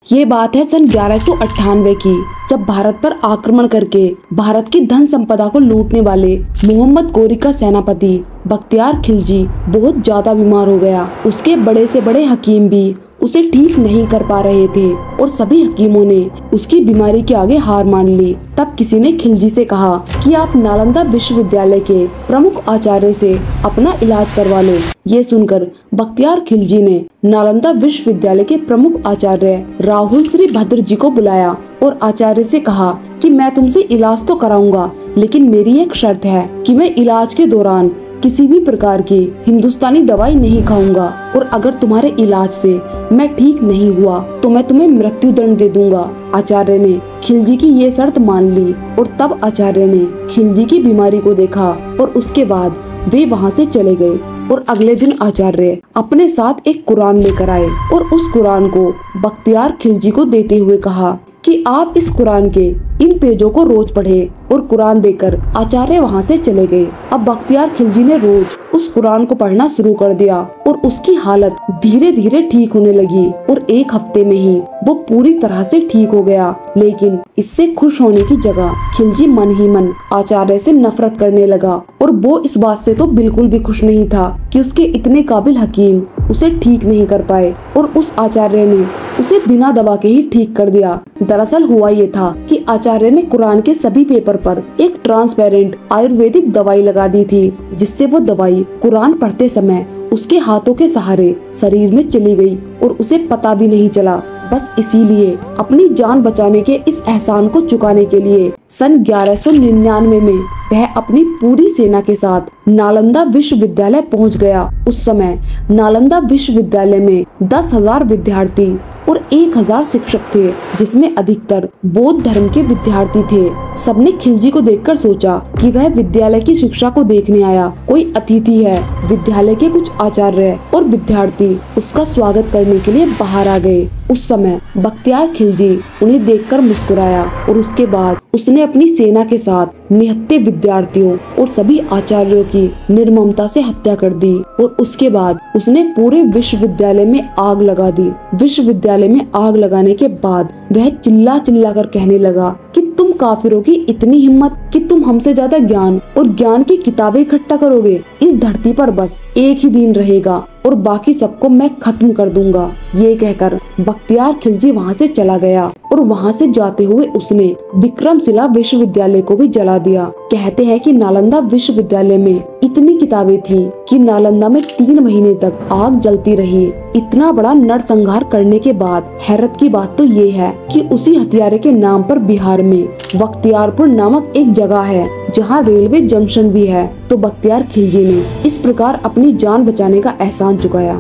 ये बात है सन 1198 की, जब भारत पर आक्रमण करके भारत की धन संपदा को लूटने वाले मोहम्मद गोरी का सेनापति बख्तियार खिलजी बहुत ज्यादा बीमार हो गया। उसके बड़े से बड़े हकीम भी उसे ठीक नहीं कर पा रहे थे और सभी हकीमों ने उसकी बीमारी के आगे हार मान ली। तब किसी ने खिलजी से कहा कि आप नालंदा विश्वविद्यालय के प्रमुख आचार्य से अपना इलाज करवा लो। ये सुनकर बख्तियार खिलजी ने नालंदा विश्वविद्यालय के प्रमुख आचार्य राहुल श्री भद्र जी को बुलाया और आचार्य से कहा कि मैं तुमसे इलाज तो कराऊंगा, लेकिन मेरी एक शर्त है कि मैं इलाज के दौरान किसी भी प्रकार की हिंदुस्तानी दवाई नहीं खाऊंगा और अगर तुम्हारे इलाज से मैं ठीक नहीं हुआ तो मैं तुम्हें मृत्यु दंड दे दूंगा। आचार्य ने खिलजी की ये शर्त मान ली और तब आचार्य ने खिलजी की बीमारी को देखा और उसके बाद वे वहाँ से चले गए। और अगले दिन आचार्य अपने साथ एक कुरान लेकर आए और उस कुरान को बख्तियार खिलजी को देते हुए कहा कि आप इस कुरान के इन पेजों को रोज पढ़े और कुरान देकर आचार्य वहाँ से चले गए। अब बख्तियार खिलजी ने रोज उस कुरान को पढ़ना शुरू कर दिया और उसकी हालत धीरे धीरे ठीक होने लगी और एक हफ्ते में ही वो पूरी तरह से ठीक हो गया। लेकिन इससे खुश होने की जगह खिलजी मन ही मन आचार्य से नफरत करने लगा और वो इस बात से तो बिल्कुल भी खुश नहीं था कि उसके इतने काबिल हकीम उसे ठीक नहीं कर पाए और उस आचार्य ने उसे बिना दवा के ही ठीक कर दिया। दरअसल हुआ ये था कि आचार्य ने कुरान के सभी पेपर पर एक ट्रांसपेरेंट आयुर्वेदिक दवाई लगा दी थी, जिससे वो दवाई कुरान पढ़ते समय उसके हाथों के सहारे शरीर में चली गई और उसे पता भी नहीं चला। बस इसीलिए अपनी जान बचाने के इस एहसान को चुकाने के लिए सन 1199 में वह अपनी पूरी सेना के साथ नालंदा विश्वविद्यालय पहुंच गया। उस समय नालंदा विश्वविद्यालय में 10,000 विद्यार्थी और 1,000 शिक्षक थे, जिसमें अधिकतर बौद्ध धर्म के विद्यार्थी थे। सबने खिलजी को देखकर सोचा कि वह विद्यालय की शिक्षा को देखने आया कोई अतिथि है। विद्यालय के कुछ आचार्य और विद्यार्थी उसका स्वागत करने के लिए बाहर आ गए। उस समय बख्तियार खिलजी उन्हें देखकर मुस्कुराया और उसके बाद उसने अपनी सेना के साथ निहत्थे विद्यार्थियों और सभी आचार्यों की निर्ममता से हत्या कर दी और उसके बाद उसने पूरे विश्वविद्यालय में आग लगा दी। विश्वविद्यालय में आग लगाने के बाद वह चिल्ला चिल्ला कर कहने लगा कि तुम काफिरों की इतनी हिम्मत कि तुम हमसे ज्यादा ज्ञान और ज्ञान की किताबें इकट्ठा करोगे। इस धरती पर बस एक ही दिन रहेगा और बाकी सबको मैं खत्म कर दूंगा। ये कहकर बख्तियार खिलजी वहाँ से चला गया और वहाँ से जाते हुए उसने विक्रमशिला विश्वविद्यालय को भी जला दिया। कहते हैं कि नालंदा विश्वविद्यालय में इतनी किताबें थी कि नालंदा में 3 महीने तक आग जलती रही। इतना बड़ा नरसंहार करने के बाद हैरत की बात तो ये है कि उसी हत्यारे के नाम पर बिहार में बख्तियारपुर नामक एक जगह है जहाँ रेलवे जंक्शन भी है। तो बख्तियार खिलजी ने इस प्रकार अपनी जान बचाने का एहसान चुकाया।